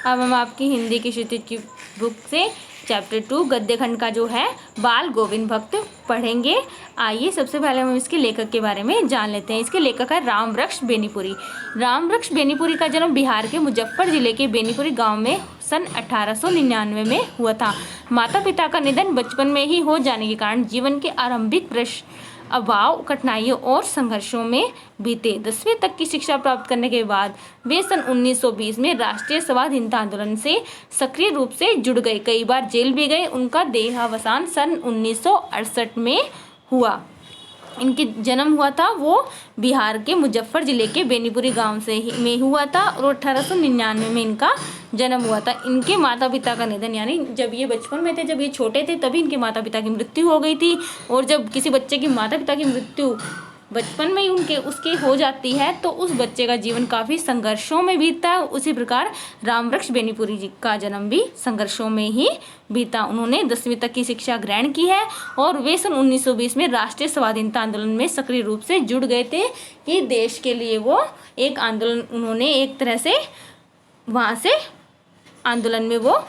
अब हम आपकी हिंदी की क्षितिज की बुक से चैप्टर 2 गद्य खंड का जो है बाल गोविंद भक्त पढ़ेंगे। आइए सबसे पहले हम इसके लेखक के बारे में जान लेते हैं। इसके लेखक है रामवृक्ष बेनीपुरी। रामवृक्ष बेनीपुरी का जन्म बिहार के मुजफ्फर जिले के बेनीपुरी गांव में सन 1899 में हुआ था। माता पिता का निधन बचपन में ही हो जाने के कारण जीवन के आरंभिक वर्ष अभाव, कठिनाइयों और संघर्षों में बीते। 10वीं तक की शिक्षा प्राप्त करने के बाद वे सन 1920 में राष्ट्रीय स्वाधीनता आंदोलन से सक्रिय रूप से जुड़ गए। कई बार जेल भी गए। उनका देहावसान सन 1968 में हुआ। इनके जन्म हुआ था वो बिहार के मुजफ्फर जिले के बेनीपुरी गांव में हुआ था और 1899 में इनका जन्म हुआ था। इनके माता पिता का निधन यानी जब ये बचपन में थे, जब ये छोटे थे, तभी इनके माता पिता की मृत्यु हो गई थी। और जब किसी बच्चे की माता पिता की मृत्यु बचपन में ही उसके हो जाती है तो उस बच्चे का जीवन काफ़ी संघर्षों में बीतता है। उसी प्रकार रामवृक्ष बेनीपुरी जी का जन्म भी संघर्षों में ही बीता। उन्होंने 10वीं तक की शिक्षा ग्रहण की है और वे सन 1920 में राष्ट्रीय स्वाधीनता आंदोलन में सक्रिय रूप से जुड़ गए थे कि देश के लिए वो एक आंदोलन, उन्होंने एक तरह से वहाँ से आंदोलन में वो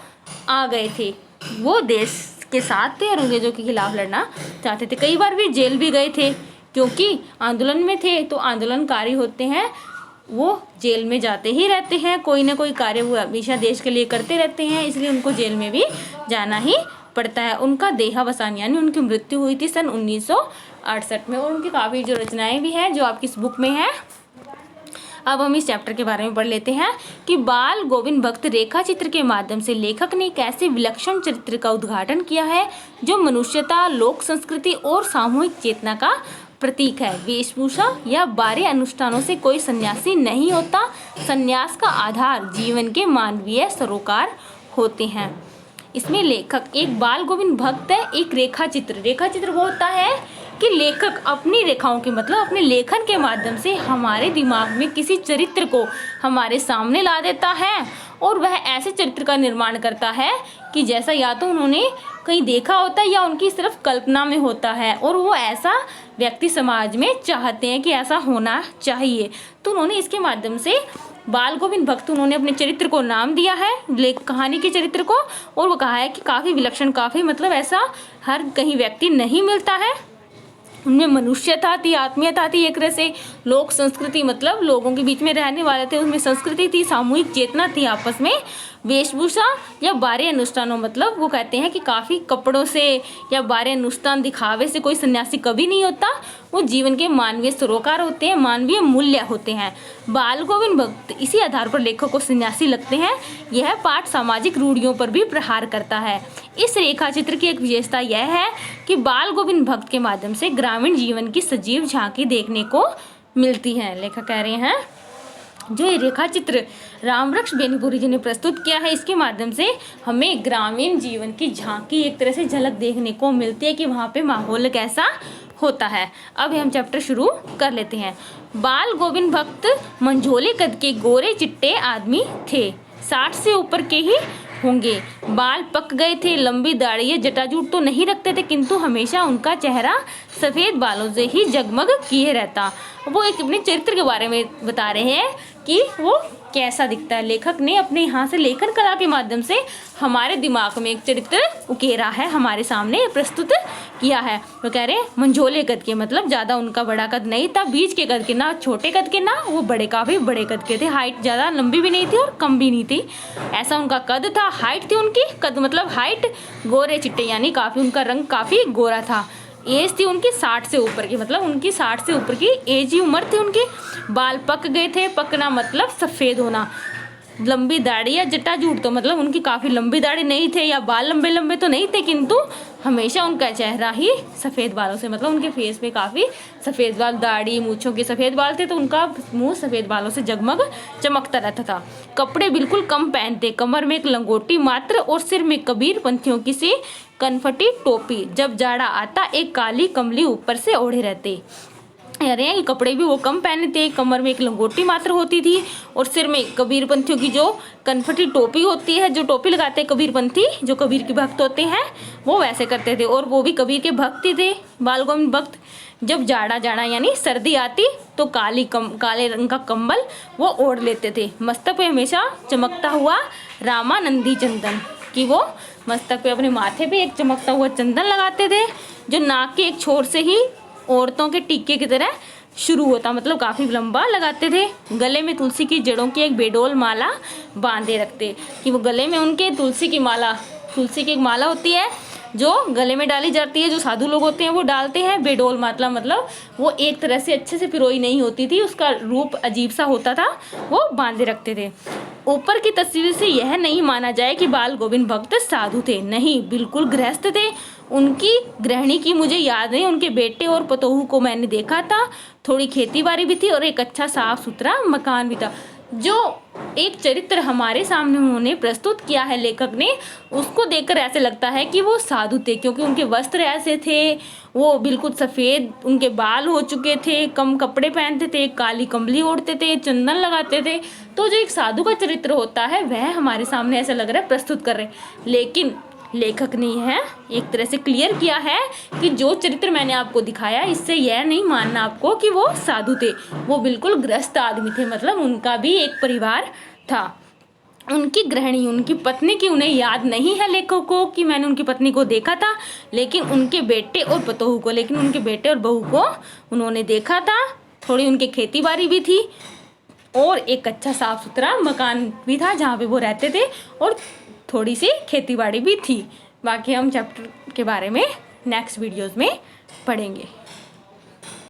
आ गए थे। वो देश के साथ थे और अंग्रेजों के खिलाफ लड़ना चाहते थे। कई बार भी जेल भी गए थे क्योंकि आंदोलन में थे। तो आंदोलनकारी होते हैं वो जेल में जाते ही रहते हैं, कोई ना कोई कार्य वो हमेशा देश के लिए करते रहते हैं, इसलिए उनको जेल में भी जाना ही पड़ता है। उनका देहावसान यानी उनकी मृत्यु हुई थी सन 1968 में और उनकी काफ़ी जो रचनाएं भी हैं जो आपकी इस बुक में है। अब हम इस चैप्टर के बारे में पढ़ लेते हैं कि बाल गोविंद भक्त रेखा चित्र के माध्यम से लेखक ने एक ऐसे विलक्षण चरित्र का उद्घाटन किया है जो मनुष्यता, लोक संस्कृति और सामूहिक चेतना का प्रतीक है। वेशभूषा या बाहरी अनुष्ठानों से कोई सन्यासी नहीं होता। सन्यास का आधार जीवन के मानवीय सरोकार होते हैं। इसमें लेखक एक बाल गोविंद भक्त है। एक रेखा चित्र वो होता है कि लेखक अपनी रेखाओं के मतलब अपने लेखन के माध्यम से हमारे दिमाग में किसी चरित्र को हमारे सामने ला देता है और वह ऐसे चरित्र का निर्माण करता है कि जैसा या तो उन्होंने कहीं देखा होता है या उनकी सिर्फ कल्पना में होता है और वो ऐसा व्यक्ति समाज में चाहते हैं कि ऐसा होना चाहिए। तो उन्होंने इसके माध्यम से बाल गोविंद भक्त उन्होंने अपने चरित्र को नाम दिया है, कहानी के चरित्र को, और वो कहा है कि काफ़ी विलक्षण, काफ़ी मतलब ऐसा हर कहीं व्यक्ति नहीं मिलता है। उनमें मनुष्यता थी, आत्मीयता थी, एक तरह से लोक संस्कृति मतलब लोगों के बीच में रहने वाले थे, उसमें संस्कृति थी, सामूहिक चेतना थी आपस में। वेशभूषा या बाहरी अनुष्ठानों मतलब वो कहते हैं कि काफ़ी कपड़ों से या बाहरी अनुष्ठान दिखावे से कोई सन्यासी कभी नहीं होता। वो जीवन के मानवीय सरोकार होते हैं, मानवीय मूल्य होते हैं। बाल गोविंद भक्त इसी आधार पर लेखक को सन्यासी लगते हैं। यह पाठ सामाजिक रूढ़ियों पर भी प्रहार करता है। इस रेखा चित्र की एक विशेषता यह है कि बाल गोविंद भक्त के माध्यम से ग्रामीण जीवन की सजीव झांकी देखने को मिलती है। लेखक कह रहे हैं जो ये रेखा चित्र रामवृक्ष बेनीपुरी जी ने प्रस्तुत किया है, इसके माध्यम से हमें ग्रामीण जीवन की झांकी, एक तरह से झलक देखने को मिलती है कि वहाँ पे माहौल कैसा होता है। अब हम चैप्टर शुरू कर लेते हैं। बाल गोविंद भक्त मंझोले कद के गोरे चिट्टे आदमी थे, 60 से ऊपर के ही होंगे। बाल पक गए थे, लंबी दाढ़ी या जटाजूट तो नहीं रखते थे, किंतु हमेशा उनका चेहरा सफ़ेद बालों से ही जगमग किए रहता। वो एक अपने चरित्र के बारे में बता रहे हैं कि वो कैसा दिखता है। लेखक ने अपने यहाँ से लेखन कला के माध्यम से हमारे दिमाग में एक चरित्र उकेरा है, हमारे सामने प्रस्तुत किया है। वो कह रहे हैं मंझोले कद के मतलब ज़्यादा उनका बड़ा कद नहीं था, बीच के कद के, ना छोटे कद के ना वो बड़े, काफ़ी बड़े कद के थे। हाइट ज़्यादा लंबी भी नहीं थी और कम भी नहीं थी, ऐसा उनका कद था। हाइट थी उनकी, कद मतलब हाइट। गोरे चिट्टे यानी काफ़ी उनका रंग काफ़ी गोरा था। एज थी उनकी 60 से ऊपर की, मतलब उनकी 60 से ऊपर की एज ही उम्र थी उनकी। बाल पक गए थे, पकना मतलब सफ़ेद होना। लंबी दाढ़ी या जटाजूट तो मतलब उनकी काफ़ी लंबी दाढ़ी नहीं थे या बाल लंबे लंबे तो नहीं थे, किंतु हमेशा उनका चेहरा ही सफ़ेद बालों से, मतलब उनके फेस पे काफ़ी सफ़ेद बाल, दाढ़ी मूँछों के सफ़ेद बाल थे, तो उनका मुंह सफ़ेद बालों से जगमग चमकता रहता था। कपड़े बिल्कुल कम पहनते, कमर में एक लंगोटी मात्र और सिर में कबीर पंथियों की सी कनफटी टोपी। जब जाड़ा आता एक काली कमली ऊपर से ओढ़े रहते। अरे ये कपड़े भी वो कम पहने थे, कमर में एक लंगोटी मात्र होती थी और सिर में कबीरपंथियों की जो कनफटी टोपी होती है, जो टोपी लगाते हैं कबीरपंथी, जो कबीर के भक्त होते हैं, वो वैसे करते थे और वो भी कबीर के भक्त ही थे बाल गोविंद भक्त। जब जाड़ा यानी सर्दी आती तो काले रंग का कंबल वो ओढ़ लेते थे। मस्तक पे हमेशा चमकता हुआ रामानंदी चंदन, कि वो मस्तक पे अपने माथे पे एक चमकता हुआ चंदन लगाते थे जो नाक के एक छोर से ही औरतों के टीके की तरह शुरू होता, मतलब काफ़ी लंबा लगाते थे। गले में तुलसी की जड़ों की एक बेडोल माला बांधे रखते, कि वो गले में उनके तुलसी की एक माला होती है जो गले में डाली जाती है, जो साधु लोग होते हैं वो डालते हैं। बेडोल मतलब वो एक तरह से अच्छे से पिरोई नहीं होती थी, उसका रूप अजीब सा होता था, वो बांधे रखते थे। ऊपर की तस्वीर से यह नहीं माना जाए कि बाल गोविंद भक्त साधु थे, नहीं, बिल्कुल गृहस्थ थे। उनकी गृहिणी की मुझे याद नहीं, उनके बेटे और पतोहू को मैंने देखा था, थोड़ी खेती बाड़ी भी थी और एक अच्छा साफ सुथरा मकान भी था। जो एक चरित्र हमारे सामने उन्होंने प्रस्तुत किया है लेखक ने, उसको देखकर ऐसे लगता है कि वो साधु थे, क्योंकि उनके वस्त्र ऐसे थे, वो बिल्कुल सफ़ेद, उनके बाल हो चुके थे, कम कपड़े पहनते थे, काली कंबली ओढ़ते थे, चंदन लगाते थे। तो जो एक साधु का चरित्र होता है वह हमारे सामने ऐसा लग रहा है प्रस्तुत कर रहे, लेकिन लेखक ने यह एक तरह से क्लियर किया है कि जो चरित्र मैंने आपको दिखाया, इससे यह नहीं मानना आपको कि वो साधु थे, वो बिल्कुल गृहस्थ आदमी थे, मतलब उनका भी एक परिवार था। उनकी गृहिणी, उनकी पत्नी की उन्हें याद नहीं है लेखक को कि मैंने उनकी पत्नी को देखा था, लेकिन उनके बेटे और पतोहू को, बहू को उन्होंने देखा था। थोड़ी उनकी खेती बाड़ी भी थी और एक अच्छा साफ सुथरा मकान भी था जहाँ पे वो रहते थे, और थोड़ी सी खेती बाड़ी भी थी। बाकी हम चैप्टर के बारे में नेक्स्ट वीडियोज़ में पढ़ेंगे।